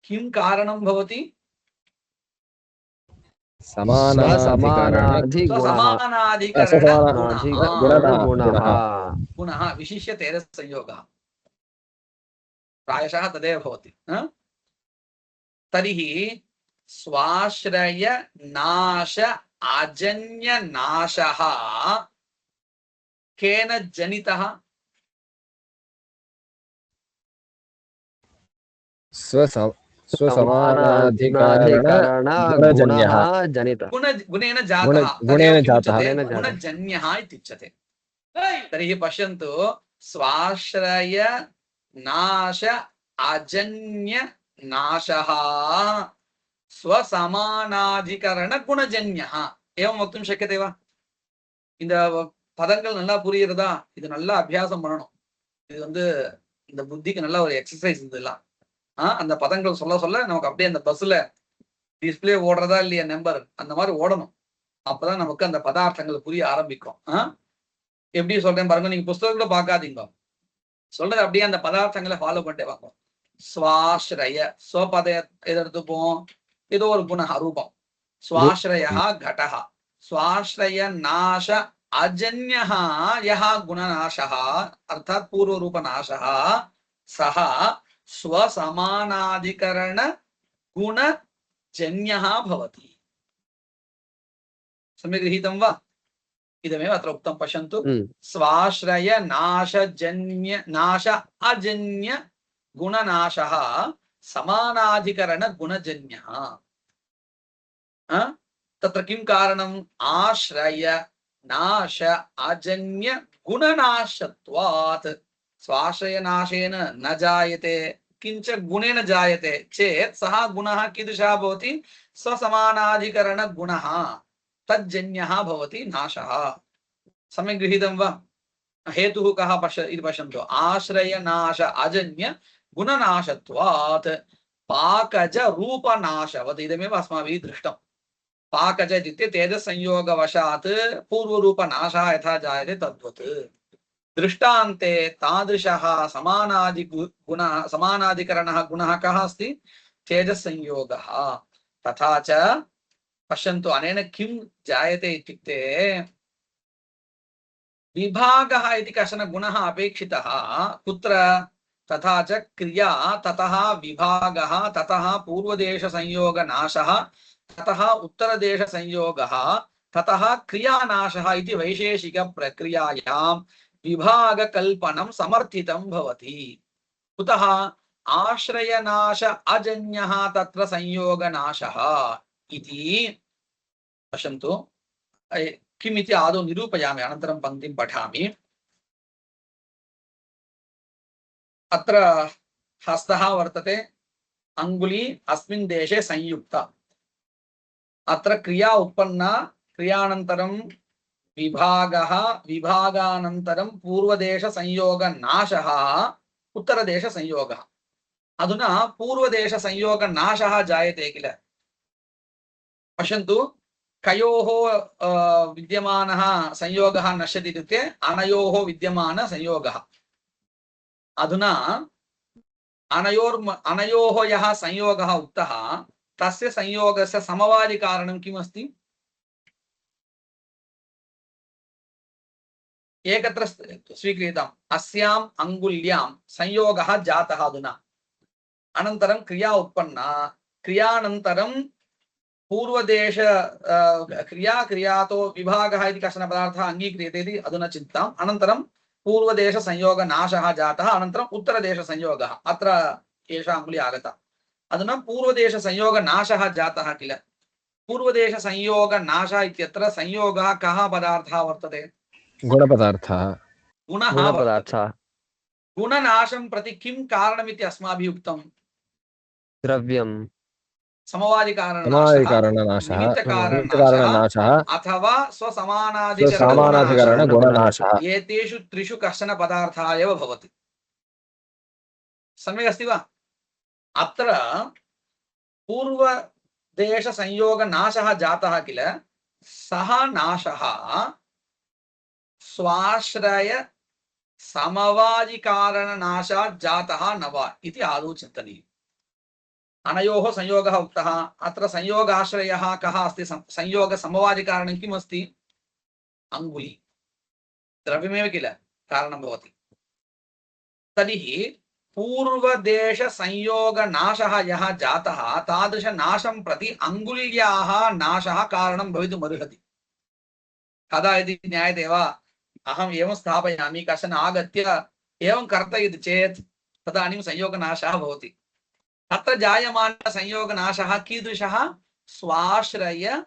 Speaker 1: किं कारणं भवति? गुणः, विशिष्य तेजसंयोगः प्रायशः तदेव भवति। तर्हि स्वाश्रय नाश अजन्य नाशः केन जनितः? गुणेन जातः, गुणजन्यः इत्युच्यते। तर्हि पश्यन्तु, स्वाश्रय नाश अजन्य नाशः स्वसमानाधिकरण गुणजन्यः एवं वक्तुं शक्यते वा? இந்த பதங்கள் நல்லா புரியுறதா? இது நல்லா அபியாசம் பண்ணணும். இது இந்த புத்திக்கு நல்ல ஒரு எக்ஸசைஸ் இதெல்லாம். அந்த பதங்கள் சொல்ல சொல்ல நமக்கு அப்படியே அந்த பஸ்ல டிஸ்பிளே ஓடுறதா இல்லையா நம்பர், அந்த மாதிரி ஓடணும். அப்பதான் நமக்கு அந்த பதார்த்தங்கள் புரிய ஆரம்பிக்கும். எப்படி சொல்றேன் பாருங்க, நீங்க புஸ்தகத்துல பார்க்காதீங்க, சொல்றது அப்படியே அந்த பதார்த்தங்களை ஃபாலோ பண்ணிட்டே வாங்க. ஸ்வாஸ்ரய ஸ்வபத எதை எடுத்துப்போம்? ஏதோ ஒரு குண ரூபம். स्वाश्रयः घटः, स्वाश्रय नाश अजन्यः यः गुणनाशः अर्थात पूर्व रूप नाशः सः स्वसमानाधिकरण गुणजन्यः भवति। सम्यक् गृहीतं वा? इदमेव अत्र उक्तं, पश्यन्तु। स्वाश्रय नाश अजन्य गुणनाशः समानाधिकरण गुणजन्यः। तत्र किं कारणम्? आश्रय नाश अजन्य गुणनाशत्वात्। स्वाश्रय नाशेन न जायते किंच गुणेन जायते चेत् सः गुणः कीदृशः भवति? स्वसमानाधिकरण गुणः तज्जन्यः भवति नाशः। सम्यक् गृहीतं वा? हेतुः कः इति पश्यन्तु। आश्रय नाश अजन्य गुणनाशत्वात् पाकज रूपनाशवत्। इदमेव अस्माभिः दृष्टम्। पाकज इत्युक्ते तेजसंयोगवशात् पूर्वरूपनाशः यथा जायते तद्वत्। दृष्टान्ते तादृशः समानाधिकरणः गुणः कः अस्ति? तेजसंयोगः। तथा च पश्यन्तु, अनेन किं जायते इत्युक्ते विभागः इति कश्चन गुणः अपेक्षितः। कुत्र? तथा च क्रिया, ततः विभागः, ततः पूर्वदेशसंयोगनाशः, ततः उत्तरदेशसंयोगः, ततः क्रियानाशः इति वैशेषिक प्रक्रियायां विभागकल्पनं समर्थितं भवति। कुतः? आश्रयनाश अजन्यः तत्र संयोगनाशः इति। पश्यन्तु, किमिति आदौ निरूपयामि, अनन्तरं पङ्क्तिं पठामि। अत्र हस्तः वर्तते, अंगुली अस्मिन् देशे संयुक्ता। अत्र क्रिया उत्पन्ना, क्रियानन्तरं विभागः, विभागानन्तरं पूर्वदेशसंयोगनाशः, उत्तरदेशसंयोगः। अधुना पूर्वदेशसंयोगनाशः जायते किल? पश्यन्तु, कयोः विद्यमानः संयोगः नश्यति इत्युक्ते अनयोः विद्यमान संयोगः। अधुना अनयोः यः संयोगः उक्तः तस्य संयोगस्य समवायि कारणं किम् अस्ति? एकत्र स्वीकृतम्। अस्याम् अंगुल्यां संयोगः जातः अधुना, अनन्तरं क्रिया उत्पन्ना, क्रियानन्तरं पूर्वदेश क्रिया क्रियातो विभागः इति कश्चन पदार्थः अङ्गीक्रियते इति अधुना चिन्ताम् अनन्तरं पूर्वदेशसंयोगनाशः जातः अनन्तरम् उत्तरदेशसंयोगः अत्र एषा अङ्गुली आगता अधुना पूर्वदेशसंयोगनाशः जातः किल पूर्वदेशसंयोगनाशः इत्यत्र संयोगः कः पदार्थः वर्तते
Speaker 2: गुणपदार्थः
Speaker 1: गुणः वर्तते
Speaker 3: गुणपदार्थः
Speaker 1: गुणनाशं प्रति किं कारणमिति अस्माभिः उक्तं
Speaker 3: द्रव्यं
Speaker 1: समवादिकारणनाशः
Speaker 2: निमित्तकारणनाशः
Speaker 1: अथवा स्वसमानाधिकरणनाशः
Speaker 2: स्वसमानाधिकरणगुणनाशः
Speaker 1: एतेषु त्रिषु कश्चन पदार्थः एव भवति सम्यक् अस्ति वा अत्र पूर्वदेशसंयोगनाशः जातः किल सः नाशः स्वाश्रय समवादिकारणनाशात् जातः न वा इति आदौ चिन्तनीयम् अनयोः संयोगः उक्तः अत्र संयोगाश्रयः कः अस्ति संयोगसमवादिकारणं किम् अस्ति अङ्गुली द्रव्यमेव किल कारणं भवति तर्हि पूर्वदेशसंयोगनाशः यः जातः तादृशनाशं प्रति अङ्गुल्याः नाशः कारणं भवितुमर्हति कदा इति ज्ञायते वा अहम् एवं स्थापयामि कश्चन आगत्य एवं कर्तयति चेत् तदानीं संयोगनाशः भवति तत्र जायमानसंयोगनाशः कीदृशः स्वाश्रय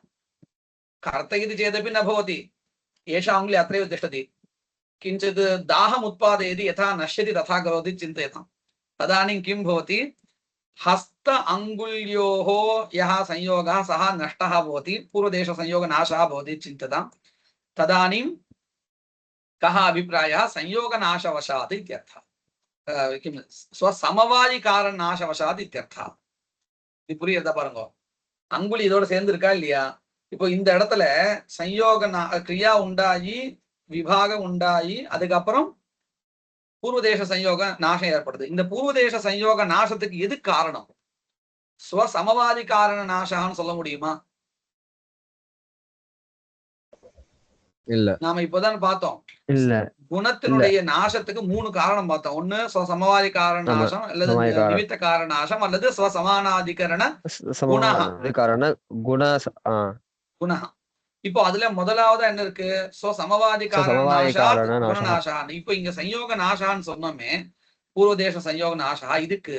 Speaker 1: कर्तयति चेदपि न भवति एषा अङ्गुली अत्रैव तिष्ठति किञ्चित् दाहम् उत्पादयति यथा नश्यति तथा करोति चिन्तयताम् तदानीं किं भवति हस्त अङ्गुल्योः यः संयोगः सः नष्टः भवति पूर्वदेशसंयोगनाशः भवति चिन्तताम् तदानीं कः अभिप्रायः संयोगनाशवशात् इत्यर्थः किं स्वसमवादिकारणनाशवशात् इत्यर्थः இது புரியுதா பாருங்க அங்குலி இதோட சேர்ந்து இருக்கா இல்லையா இப்போ இந்த இடத்துல संयोग क्रिया உண்டாகி விபாகம் உண்டாகி அதுக்கப்புறம் பூர்வதேச संयोग நாசம் ஏற்படுது இந்த பூர்வதேச संयोग நாசத்துக்கு எது காரணம் ஸ்வசமவாதி காரண நாசம்னு சொல்ல முடியுமா
Speaker 2: இல்ல
Speaker 1: நாம இப்போதான் பார்த்தோம்
Speaker 3: இல்ல
Speaker 1: குணத்தினுடைய நாசத்துக்கு மூணு காரணம் பார்த்தோம் ஒண்ணு ஸ்வசமவாதி காரண நாசம் அல்லது நிமித்த காரண நாசம் அல்லது ஸ்வசமானாதிகரண குண இப்போ அதுல முதலாவது என்ன இருக்கு ஸ்வசமவாதி காரண குணநாசம் இப்போ இங்க संयोग நாசான்னு சொன்னோமே பூர்வதேச संयोग நாசா இதுக்கு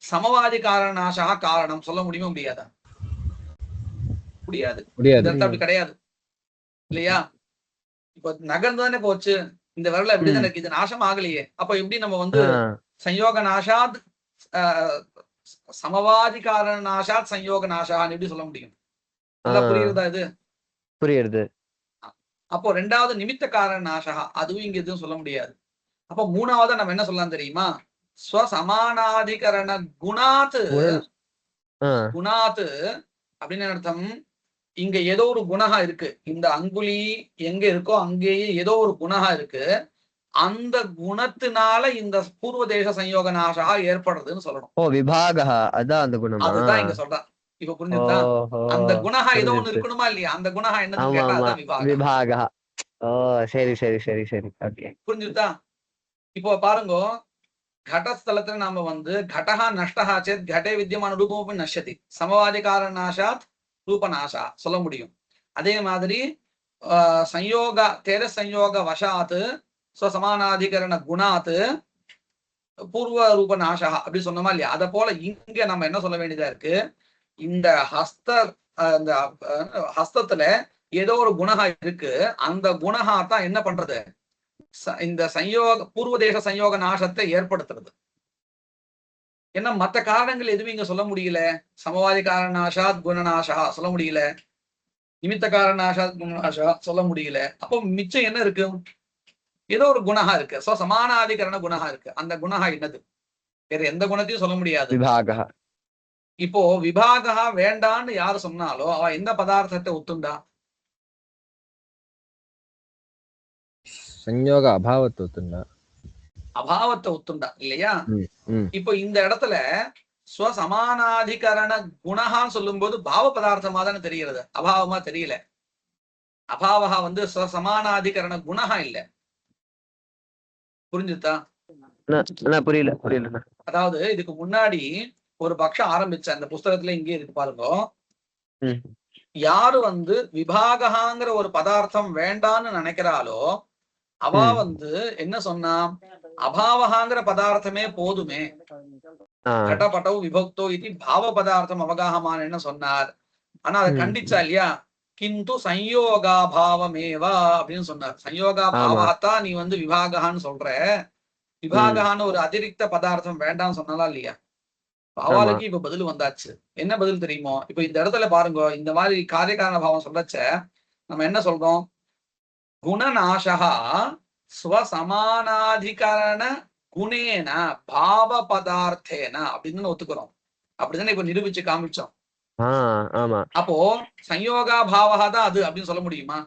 Speaker 1: சமவாதி காரண நாசா காரணம் சொல்ல முடியுமா முடியாதா முடியாது அப்படி கிடையாது இல்லையா இப்போ நகர்ந்தானே போச்சு இந்த விரல எப்படிதான் இருக்கு இது நாசம் ஆகலையே அப்ப எப்படி நம்ம வந்து संयोग நாசாத் சமவாதி காரண நாசாத் संयोग நாசான்னு எப்படி சொல்ல முடியும் புரியுறதா இது
Speaker 3: புரியுது
Speaker 1: அப்போ ரெண்டாவது நிமித்த காரண நாசா அதுவும் இங்க எதுவும் சொல்ல முடியாது அப்போ மூணாவது நம்ம என்ன சொல்லலாம் தெரியுமா ஸ்வசமானாதிகரண குணாத் அப்படின்னு அர்த்தம் இங்க ஏதோ ஒரு குணகா இருக்கு இந்த அங்குலி எங்க இருக்கோ அங்கேயே ஏதோ ஒரு குணகா இருக்கு அந்த குணத்தினால இந்த பூர்வதேச संयोग நாசா ஏற்படுறதுன்னு சொல்லணும்
Speaker 3: ஓ விபாகः அதான் அந்த குணம்
Speaker 1: அதுதான் இங்க சொல்றேன் இப்ப புரிஞ்சுதா அந்த குணகா ஏதோ ஒண்ணு இருக்கணுமா இல்லையா அந்த குணகா என்னன்னு கேட்டா அதான்
Speaker 3: விபாகः ஓ சரி சரி சரி சரி ஓகே
Speaker 1: புரிஞ்சுதா இப்போ பாருங்க घटस्थलத்துல நாம வந்து घटः नष्टः चेत् घटे विद्यमान रूपमपि नश्यति समवादि कारणनाशात् रूपनाशा சொல்ல முடியும் அதே மாதிரி संयोग तेज संयोग वशात् स्वसमानाधिकरण गुणात् पूर्व रूपनाशः அப்படி சொன்னோமா இல்லையா அத போல இங்க நம்ம என்ன சொல்ல வேண்டியதா இருக்கு இந்த ஹஸ்தத்துல ஏதோ ஒரு குணகா இருக்கு அந்த குணகா தான் என்ன பண்றது இந்த பூர்வதேச संयोग நாசத்தை ஏற்படுத்துறது ஏன்னா மற்ற காரணங்கள் எதுவும் இங்க சொல்ல முடியல சமவாதி காரணநாசாத் குணநாசா சொல்ல முடியல நிமித்த காரணநாசாத் குணநாசா சொல்ல முடியல அப்போ மிச்சம் என்ன இருக்கு ஏதோ ஒரு குணகா இருக்கு சமானாதிகரண குணகா இருக்கு அந்த குணகா என்னது வேற எந்த குணத்தையும் சொல்ல முடியாது இப்போ விபாகா வேண்டான்னு யாரு சொன்னாலோ அவ எந்த பதார்த்தத்தை ஒத்துண்டா
Speaker 2: संयोग அபாவத்தை ஒத்துண்டா
Speaker 1: அபாவத்தை ஒத்துண்டா இல்லையா இப்போ இந்த இடத்துல ஸ்வசமானாதிகரண குணகான்னு சொல்லும் போது பாவ பதார்த்தமா தானே தெரிகிறது அபாவமா தெரியல அபாவகா வந்து ஸ்வசமானாதிகரண குணகா இல்ல புரிஞ்சுதா
Speaker 3: புரியல
Speaker 1: அதாவது இதுக்கு முன்னாடி ஒரு பட்சம் ஆரம்பிச்சேன். இந்த புஸ்தகத்துல இங்கே இருக்கு பாருங்க.
Speaker 3: ம்.
Speaker 1: யாரு விபாகங்கிற ஒரு பதார்த்தம் வேண்டான்னு நினைக்கிறாளோ அவ என்ன சொன்னா, அபாவகாங்கிற பதார்த்தமே போதுமே, கடபட்டவு விபக்தோ இது பாவ பதார்த்தம் அவகாகமானு சொன்னார். ஆனா அதை கண்டிச்சா இல்லையா, கிந்து சம்யோகாபாவமேவா அப்படின்னு சொன்னார். சம்யோகாபாவத்தான் நீ விபாகான்னு சொல்ற, விபாகான்னு ஒரு அதிரிக்த பதார்த்தம் வேண்டாம்னு சொன்னாலா இல்லையா? அவளுக்கு இப்ப பதில் வந்தாச்சு. என்ன பதில் தெரியுமோ? இப்ப இந்த இடத்துல பாருங்க, இந்த மாதிரி காரியகாரண பாவம் சொல்லச்ச நம்ம என்ன சொல்றோம், குணநாசகா ஸ்வசமானாதிகரண குணேன பாவ பதார்த்தேன அப்படின்னு ஒத்துக்கிறோம். அப்படிதானே இப்ப நிரூபிச்சு காமிச்சோம். அப்போ சம்யோகா பாவகா தான் அது அப்படின்னு சொல்ல முடியுமா?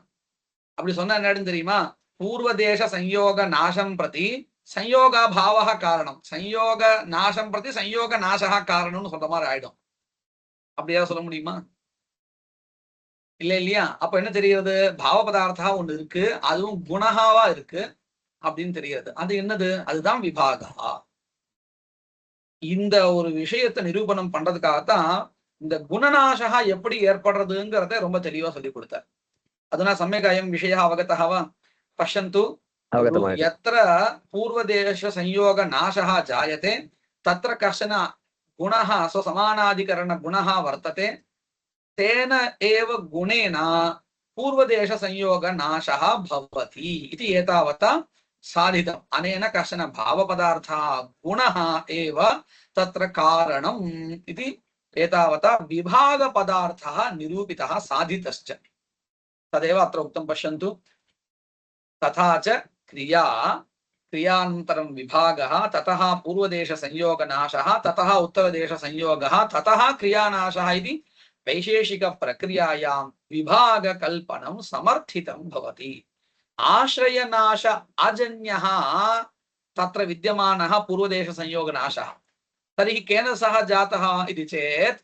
Speaker 1: அப்படி சொன்னா என்னன்னு தெரியுமா, பூர்வ தேச சம்யோக நாசம் பிரதி சம்யோகா பாவக காரணம், சம்யோக நாசம் பிரதி சம்யோக நாசகா காரணம்னு சொல்ற மாதிரி ஆயிடும். அப்படியா சொல்ல முடியுமா? இல்ல இல்லையா? அப்ப என்ன தெரிகிறது, பாவ பதார்த்தா ஒண்ணு இருக்கு, அதுவும் குணகாவா இருக்கு அப்படின்னு தெரிகிறது. அது என்னது? அதுதான் விபாகா. இந்த ஒரு விஷயத்தை நிரூபணம் பண்றதுக்காகத்தான் இந்த குணநாசகா எப்படி ஏற்படுறதுங்கிறத ரொம்ப தெளிவா சொல்லி கொடுத்தார். அதுனா சமயகாயம் விஷய அவகதவா பஷ்யந்து यत्र पूर्वदेश संयोग नाशः जायते तत्र कश्चन गुणः स्वसमानाधिकरण गुणः वर्तते, तेन एव गुणेन पूर्वदेश संयोग नाशः भवति इति एतावता साधितम्। अनेन कश्चन भावपदार्थः गुणः एव तत्र कारणम् इति एतावता विभागपदार्थः निरूपितः साधितश्च। तदेव अत्र उक्तं पश्यन्तु। तथा च क्रिया क्रियानन्तरं विभागः, ततः पूर्वदेश संयोगनाशः, ततः उत्तरदेश संयोगः, ततः क्रियानाशः इति वैशेषिक प्रक्रियायां विभागकल्पनं समर्थितं भवति। आश्रयनाश अजन्यः तत्र विद्यमानः पूर्वदेश संयोगनाशः, तर्हि केन सह जातः इति चेत्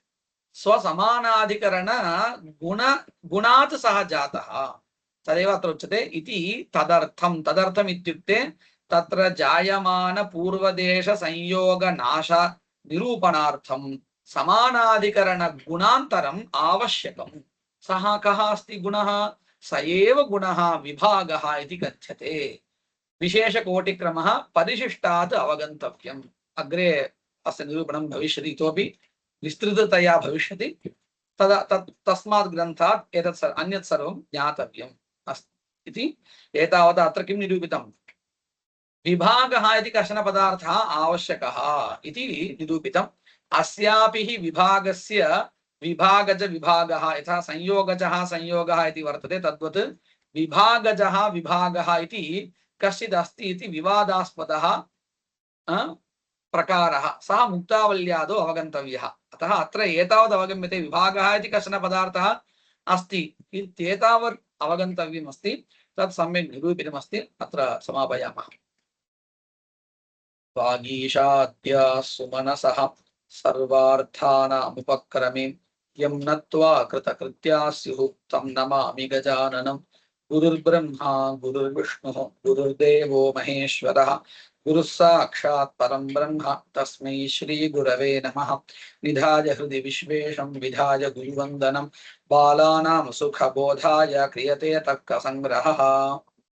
Speaker 1: स्वसमानाधिकरण गुणात् सह जातः। तदेव अत्र उच्यते इति तदर्थं। तदर्थम् इत्युक्ते तत्र जायमान पूर्वदेश संयोग नाश निरूपणार्थं समानाधिकरण गुणान्तरम् आवश्यकम्। सः कः अस्ति गुणः? स एव गुणः विभागः इति कथ्यते। विशेषकोटिक्रमः परिशिष्टात् अवगन्तव्यम्। अग्रे अस्य निरूपणं भविष्यति, इतोपि विस्तृततया भविष्यति। तस्मात् ग्रन्थात् एतत् अन्यत् सर्वं ज्ञातव्यम् इति। एतावता अत्र किं निरूपितं, विभागः इति कश्चन पदार्थः आवश्यकः इति निरूपितम्। अस्यापि हि विभागस्य विभागज विभागः, यथा संयोगजः संयोगः इति वर्तते, तद्वत् विभागजः विभागः इति कश्चित् अस्ति इति विवादास्पदः प्रकारः, सः मुक्तावल्यादौ अवगन्तव्यः। अतः अत्र एतावत् अवगम्यते, विभागः इति कश्चन पदार्थः अस्ति इत्येतावत् अवगन्तव्यम् अस्ति। तत् सम्यक् निरूपितमस्ति। अत्र समापयामः। वागीशाद्य सुमनसः सर्वार्थानामुपक्रमे यं नत्वा कृतकृत्याः स्युः तं नमामि गजाननं। गुरुर्ब्रह्मा गुरुर्विष्णुः गुरुर्देवो महेश्वरः, गुरुः साक्षात् परं ब्रह्म, तस्मै श्री गुरवे नमः। निधाय हृदि विश्वेशं विधाय गुरुवन्दनं, बालानां सुखबोधाय क्रियते तर्कसङ्ग्रहः।